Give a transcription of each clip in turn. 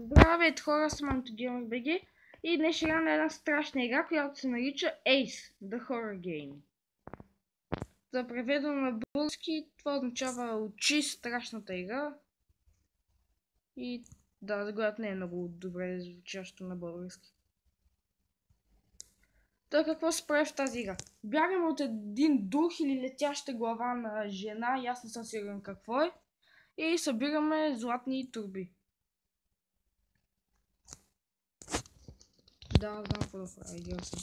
Здравейте хора, съм AntoGamer.bg и днес ще играм на една страшна игра, която се нарича Ace The Horror Game. За преведено на български, това означава Учи страшната игра. И да, заглавието не е много добре звучащо на български. Та какво се прави в тази игра? Бягаме от един дух или летяща глава на жена, и аз не съм сигурен какво е. И събираме златни турби. Да, знам какво да правя, играл съм.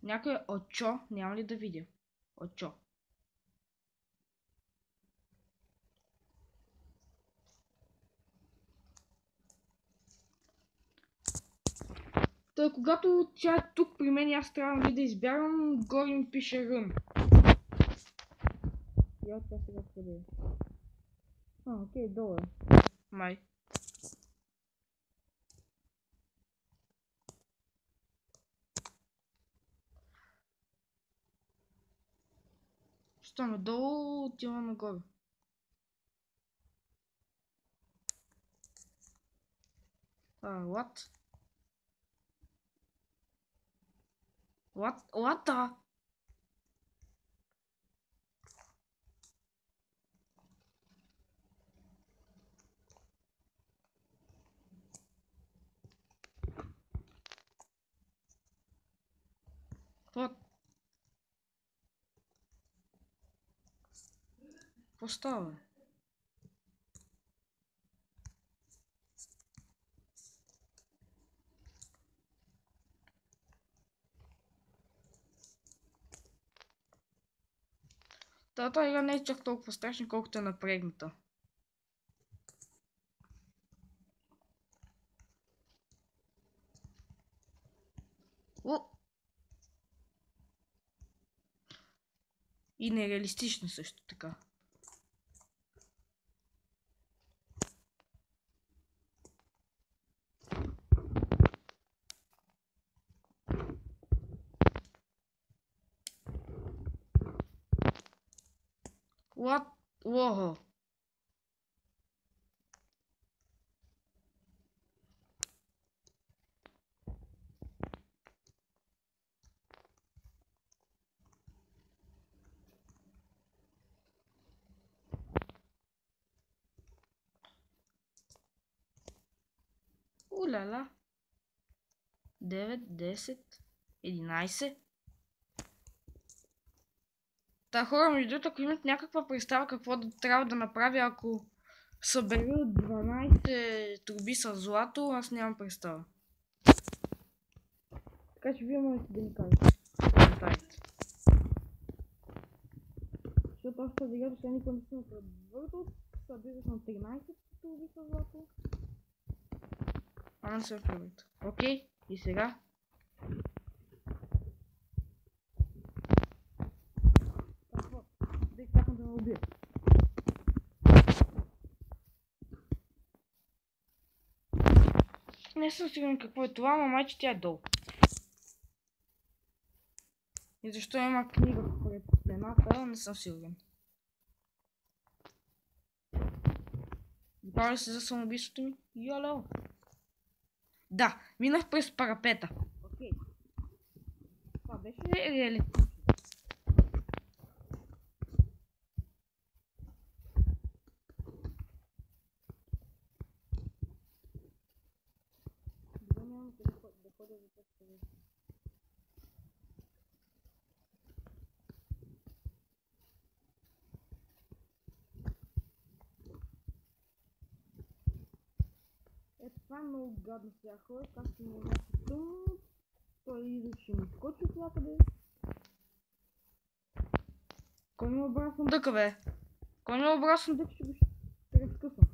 Някой очо, няма ли да видя? Очо. Та когато тя е тук при мен, аз трябва да избягам, горе ми пише рън. Я това сега къде е? Окей, долу е. Май. Що надолу, отивам нагоре. What? What the? What? Какво става? Тази игра не е чак толкова страшна, колкото е напрегната. И нереалистична също така. What? Wow. Уляла. 9, 10, 11. Та хора, между другото, ако имат някаква представа какво трябва да направя, ако събера 12 турби с злато, аз нямам представа. Така че вие можете да ми кажете. Защото аз тази игра ще никога не съм предвъртал. Събирах на 13 турби с злато. Не съм предвъртал. Окей, и сега. Чакам да ме убие. Не съм сигурен какво е това, но майче тя е долу. И защо има книга пред стената, не съм сигурен. Готова ли се за самоубийството ми? Йоло! Да, минах през парапета. Окей. Това беше реалистично. Да ходя за това. Това е много гадно сега хора, както му някакво тъмно, той ще ми скочи от някъде. Кой ми образ сундъка, бе? Кой ми образ сундък, ще го разкъсвам.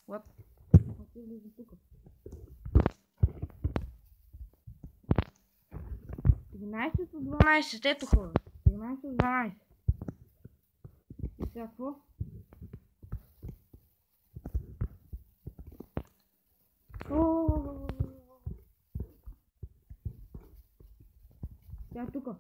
What? Окей, влизам тук. 13 от 12, ето хора. 13 от 12. И сега какво? Тя е тука.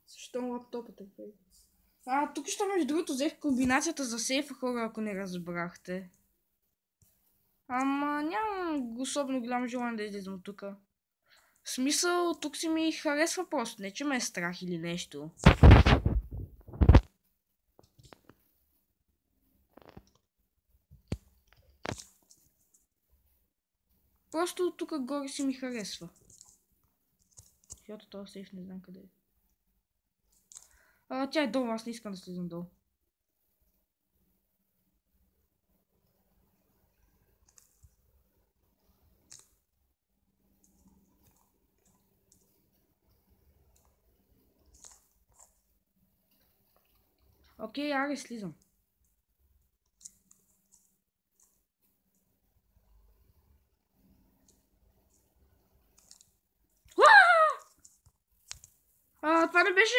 Защо лаптопът е фейк? Тук ще между другото взех комбинацията за сейфа, хора, ако не разбрахте. Ама нямам особено голямо желание да излизам от тука. В смисъл, тук си ми харесва просто, не че ме е страх или нещо. Просто тук горе си ми харесва. Защото този сейф не знам къде е. Тя е долу, аз не искам да слизам долу. Окей, аре, слизам. Това не беше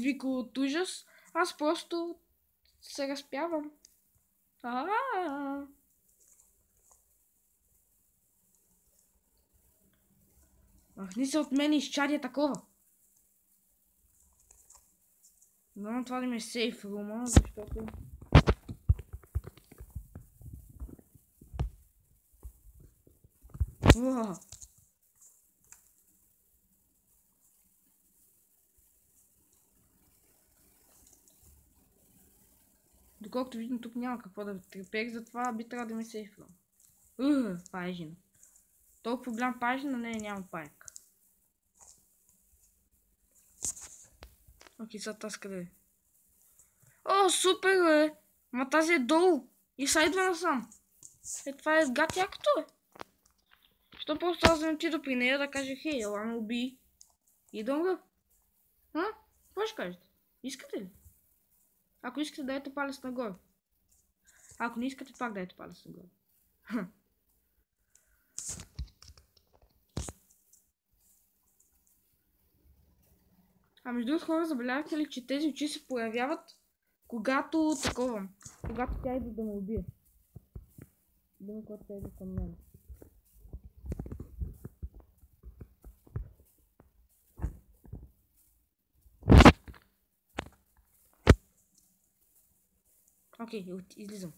вик от ужас. Аз просто се разпявам. Махни се от мен и изчадя такова. Но това да ми е сейф рума, защото... Доколкото видим, тук няма какво да трепери, затова би трябвало да ми сейф рум. Пажин. Толкова голям пажин, но няма пайк. Окей, сега тази къде е? Супер бе! Ма тази е долу. И са идва насам. Това е гад якото е. Що просто аз да не отида при нея да кажа, хей, ела ме убий. Идвам го. Какво ще кажете? Искате ли? Ако искате, дайте палец нагоре. Ако не искате, пак дайте палец нагоре. Между другото, хора, забелязахте ли, че тези очи се появяват когато такова. Когато тя идва да ме убие. Дума, когато тя идва към мен. Окей, излизам.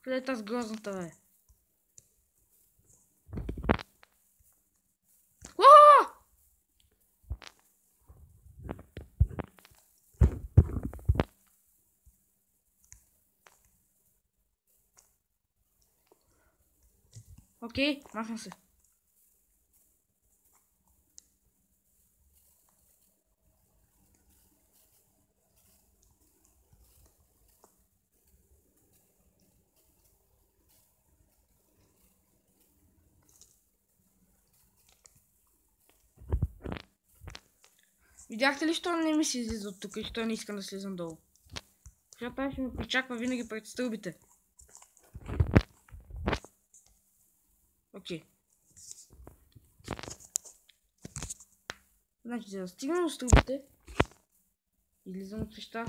Къде е тази грозната, бе? Окей, махна се. Видяхте ли, що не ми се излиза от тук и що не искам да слизам долу? Защото аз ще ме причаква винаги пред стълбите. Окей. Значи, за да стигна до стълбите, излизам от свеща.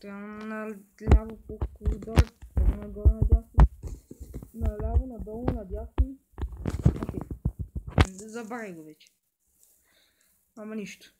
Трябва наляво по коридора, нагоре, надясно. Наляво, надолу, надясно. Окей. Забравяй го вече. Ама нищо.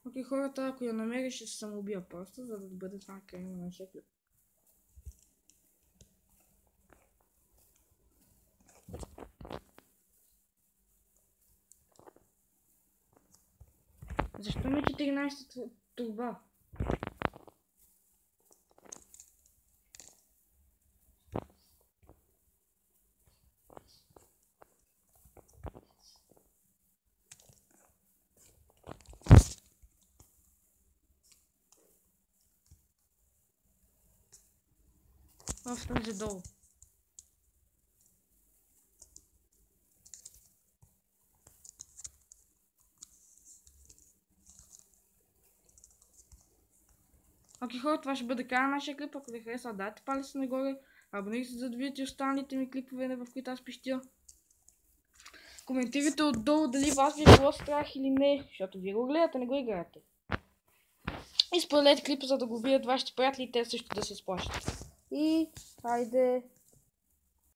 Окей, хората, ако я намериш, ще се самоубия просто, за да бъде това крайно на нашия клип. Защо ми 14 турба? В този долу. Окей, хора, това ще бъде края на нашия клип. Ако ви хареса, дайте палец нагоре. Абонирайте се, за да видите останалите ми клипове, в които аз пищя. Коментирайте отдолу дали вас ви е било страх или не, защото вие го гледате, не го играете. И споделете клипа, за да го видят вашите приятели и те също да се сплашат. И хайде!